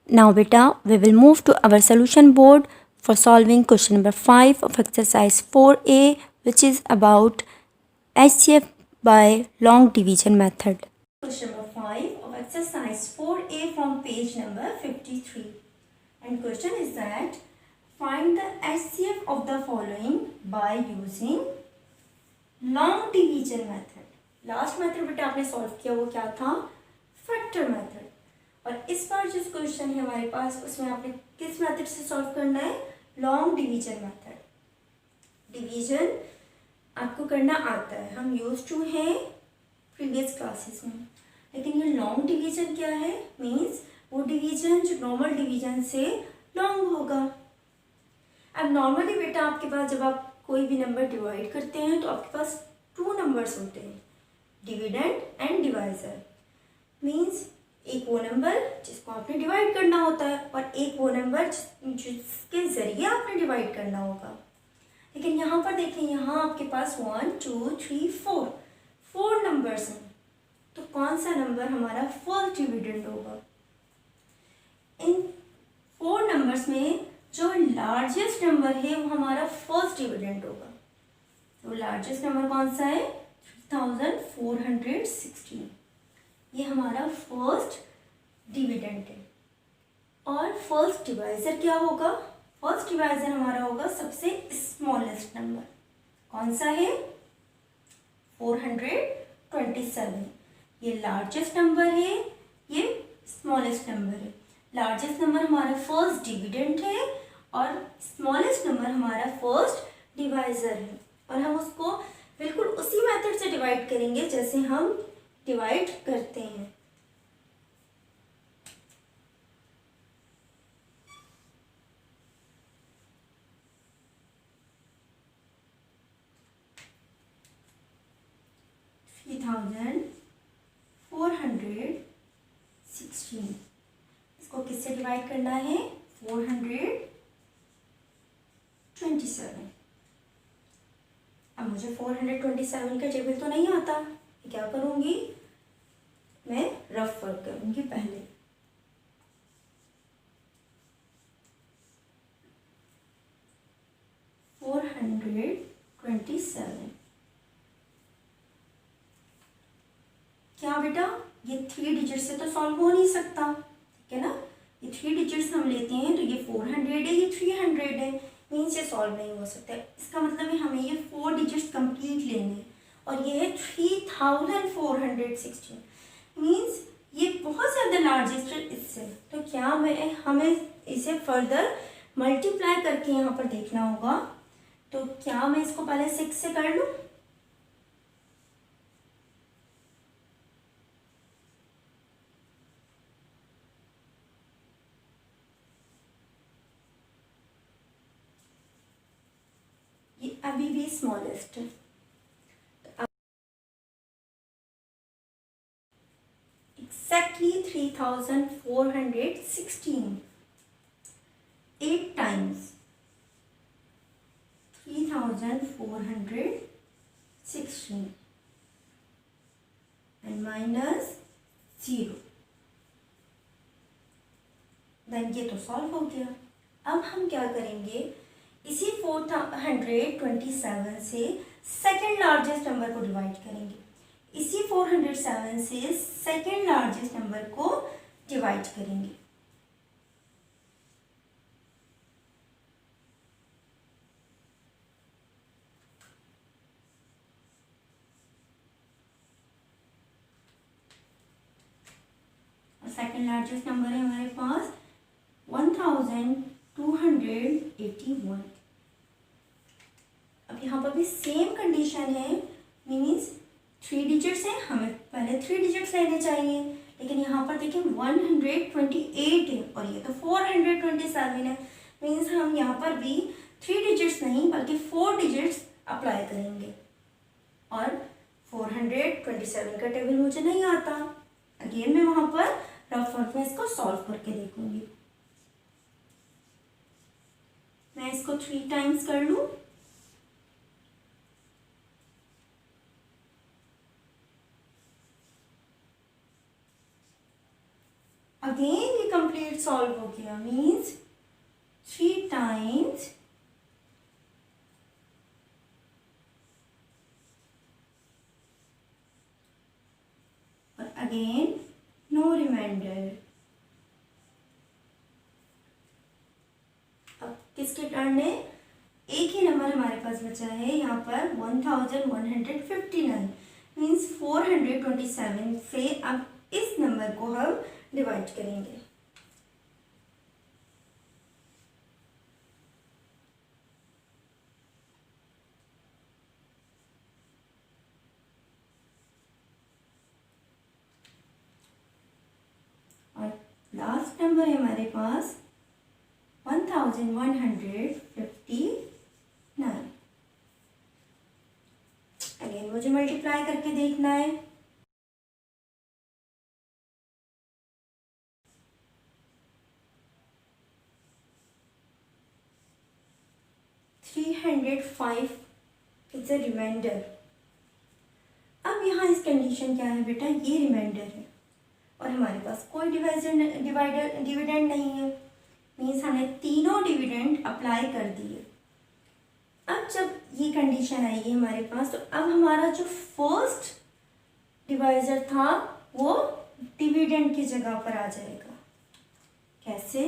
Now beta, we will move to our solution board for solving question number 5 of exercise 4a, which is about HCF by long division method. Question number 5 of exercise 4a from page number 53. And question is that find the HCF of the following by using long division method. Last method बेटा आपने solve किया वो क्या था? Factor method. और इस बार जिस question है हमारे पास उसमें आपने किस मेथड से सॉल्व करना है? Long division method. डिवीजन आपको करना आता है, हम यूज टू हैं प्रीवियस क्लासेस में, लेकिन ये लॉन्ग डिवीजन क्या है? मीन्स वो डिवीजन जो नॉर्मल डिवीजन से लॉन्ग होगा। अब नॉर्मली बेटा आपके पास जब आप कोई भी नंबर डिवाइड करते हैं तो आपके पास 2 नंबर्स होते हैं, डिविडेंड एंड डिवाइजर। मीन्स एक वो नंबर जिसको आपने डिवाइड करना होता है और एक वो नंबर जिसके ज़रिए आपने डिवाइड करना होगा। लेकिन यहाँ पर देखें, यहाँ आपके पास 1 2 3 4 नंबर्स हैं, तो कौन सा नंबर हमारा फर्स्ट डिविडेंड होगा? इन 4 नंबर्स में जो लार्जेस्ट नंबर है वो हमारा फर्स्ट डिविडेंड होगा। तो लार्जेस्ट नंबर कौन सा है? 3416। ये हमारा फर्स्ट डिविडेंड है। और फर्स्ट डिवाइजर क्या होगा? फर्स्ट डिवाइजर हमारा होगा सबसे स्मॉलेस्ट नंबर। कौन सा है? 427। ये लार्जेस्ट नंबर है, ये स्मॉलेस्ट नंबर है। लार्जेस्ट नंबर हमारा फर्स्ट डिविडेंड है और स्मॉलेस्ट नंबर हमारा फर्स्ट डिवाइजर है। और हम उसको बिल्कुल उसी मेथड से डिवाइड करेंगे जैसे हम डिवाइड करते हैं। इसको किससे डिवाइड करना है? 427। अब मुझे 427 का टेबल तो नहीं आता, क्या करूँगी? मैं रफ वर्क करूँगी पहले। क्या बेटा, ये 3 डिजिट से तो सॉल्व हो नहीं सकता, ठीक है ना? ये 3 डिजिट्स हम लेते हैं तो ये 400 है, ये 300 है, मीन्स ये सॉल्व नहीं हो सकता। इसका मतलब है हमें ये 4 डिजिट्स कंप्लीट लेने हैं और ये है 3416। मीन्स ये बहुत ज़्यादा लार्जेस्ट है इससे। तो क्या हमें इसे फर्दर मल्टीप्लाई करके यहाँ पर देखना होगा। तो क्या मैं इसको पहले 6 से कर लूँ? ये अभी भी स्मॉलेस्ट है, exactly 3416, 8 times 3416 and minus 0। Then ये तो सॉल्व हो गया। अब हम क्या करेंगे? इसी 427 से सेकेंड लार्जेस्ट नंबर को डिवाइड करेंगे। इसी 407 से सेकेंड लार्जेस्ट नंबर को डिवाइड करेंगे। और सेकेंड लार्जेस्ट नंबर है हमारे पास 1281। अब यहाँ पर भी सेम कंडीशन है, मीन्स 3 डिजिट्स हैं, हमें पहले 3 डिजिट्स लेने चाहिए। लेकिन यहाँ पर देखिए 128 है और ये तो 427 है, मीन्स हम यहाँ पर भी 3 डिजिट्स नहीं बल्कि 4 डिजिट्स अप्लाई करेंगे। और 427 का टेबल मुझे नहीं आता, अगेन मैं वहाँ पर रफ वर्क में इसको सॉल्व करके देखूंगी। मैं इसको 3 टाइम्स कर लूँ। अगेन ये कंप्लीट कंप्लीट सॉल्व हो गया, मीन्स 3 टाइम्स और अगेन नो रिमाइंडर। अब किसके टर्न है? एक ही नंबर हमारे पास बचा है यहाँ पर 1159, मीन्स 427 से अब इस नंबर को हम डिवाइड करेंगे। और लास्ट नंबर है हमारे पास 1159। अगेन मुझे मल्टीप्लाई करके देखना है। 305 इज अ रिमाइंडर। अब यहाँ इस कंडीशन क्या है बेटा? ये रिमाइंडर है और हमारे पास कोई डिविडेंड नहीं है, मीन्स हमने तीनों डिविडेंड अप्लाई कर दिए। अब जब ये कंडीशन आएगी हमारे पास, तो अब हमारा जो फर्स्ट डिवाइजर था वो डिविडेंड की जगह पर आ जाएगा। कैसे?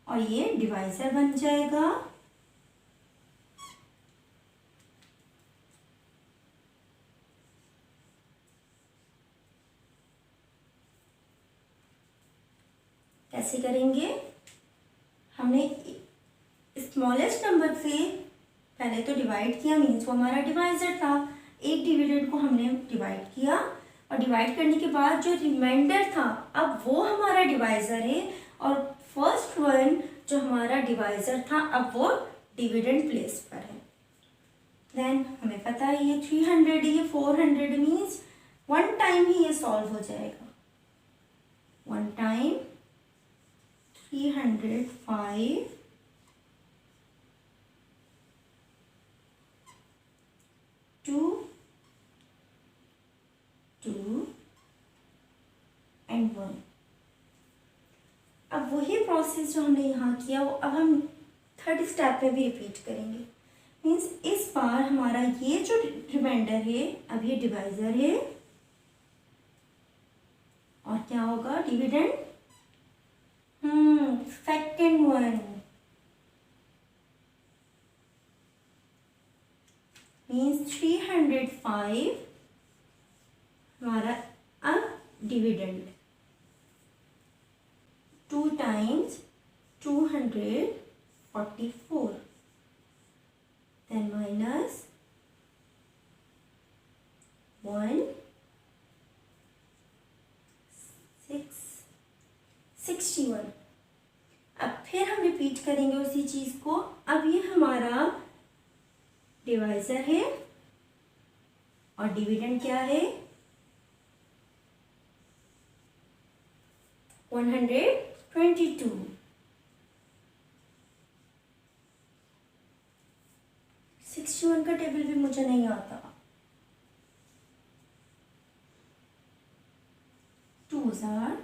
और ये डिवाइजर बन जाएगा। कैसे करेंगे? हमने स्मॉलेस्ट नंबर से पहले तो डिवाइड किया, मीन्स वो हमारा डिवाइजर था। एक डिविडेंड को हमने डिवाइड किया और डिवाइड करने के बाद जो रिमाइंडर था अब वो हमारा डिवाइजर है, और फर्स्ट वन जो हमारा डिवाइजर था अब वो डिविडेंड प्लेस पर है। देन हमें पता है ये 300 ये 400, मीन्स वन टाइम ही ये सॉल्व हो जाएगा। One time 305 2 and 1। अब वही प्रोसेस जो हमने यहाँ किया वो अब हम थर्ड स्टेप में भी रिपीट करेंगे। मीन्स इस बार हमारा ये जो रिमाइंडर है अब ये डिवाइजर है, और क्या होगा? डिविडेंड सेकेंड वन, मीन्स 305 हमारा अब डिविडेंड 2 टाइम्स 244, then minus 1 61। अब फिर हम रिपीट करेंगे उसी चीज को। अब ये हमारा डिवाइजर है और डिविडेंड क्या है? 122। सिक्सटी वन का टेबल भी मुझे नहीं आता। 2s are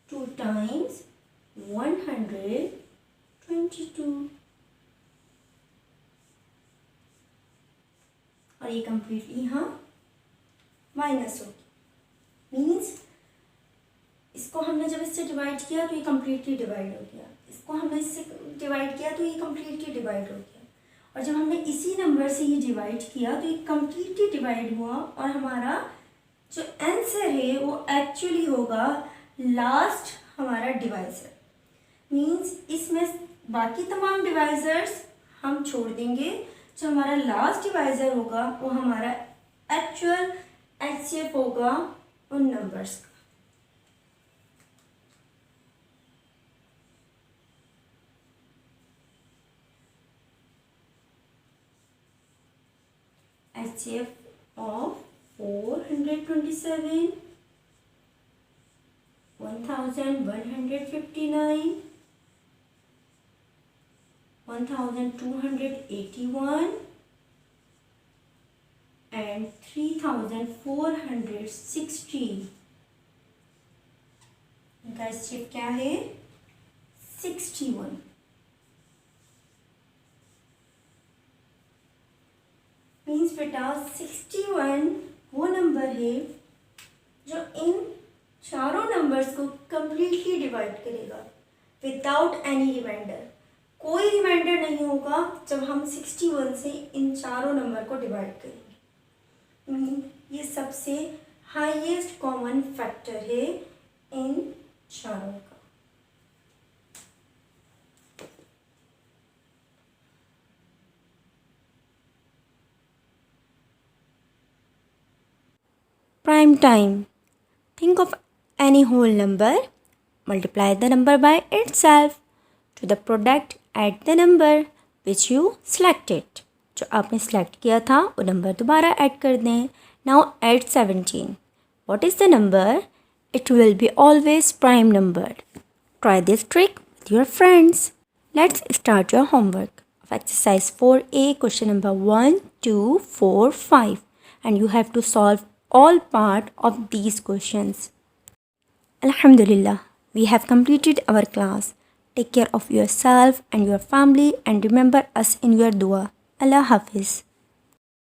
2 times 122, और ये कंप्लीटली यहाँ माइनस होगी। मीन्स इसको हमने जब इससे डिवाइड किया तो ये कंप्लीटली डिवाइड हो गया, इसको हमने इससे डिवाइड किया तो ये कंप्लीटली डिवाइड हो गया, और जब हमने इसी नंबर से ये डिवाइड किया तो ये कंप्लीटली डिवाइड हुआ, और हमारा जो आंसर है वो एक्चुअली होगा लास्ट हमारा डिवाइजर। मीन्स इसमें बाकी तमाम डिवाइजर्स हम छोड़ देंगे, जो हमारा लास्ट डिवाइजर होगा वो हमारा एक्चुअल एचसीएफ होगा उन नंबर्स का। HCF of 427, 1159, 1281, and 3460 इनका एचसीएफ क्या है 61। मीन्स बेटा 61 वो नंबर है जो इन चारों नंबर्स को कंप्लीटली डिवाइड करेगा विदाउट एनी रिमाइंडर। कोई रिमाइंडर नहीं होगा जब हम 61 से इन चारों नंबर को डिवाइड करेंगे। ये सबसे हाईएस्ट कॉमन फैक्टर है इन चारों का। Prime time. Think of any whole number, multiply the number by itself. To the product, add the number which you selected. जो आपने select किया था वो नंबर दोबारा ऐड कर दें. Now add 17. What is the number? It will be always prime number. Try this trick with your friends. Let's start your homework of exercise 4A, question number 1, 2, 4, 5. And you have to solve all part of these questions. Alhamdulillah, we have completed our class. Take care of yourself and your family and remember us in your dua. Allah Hafiz.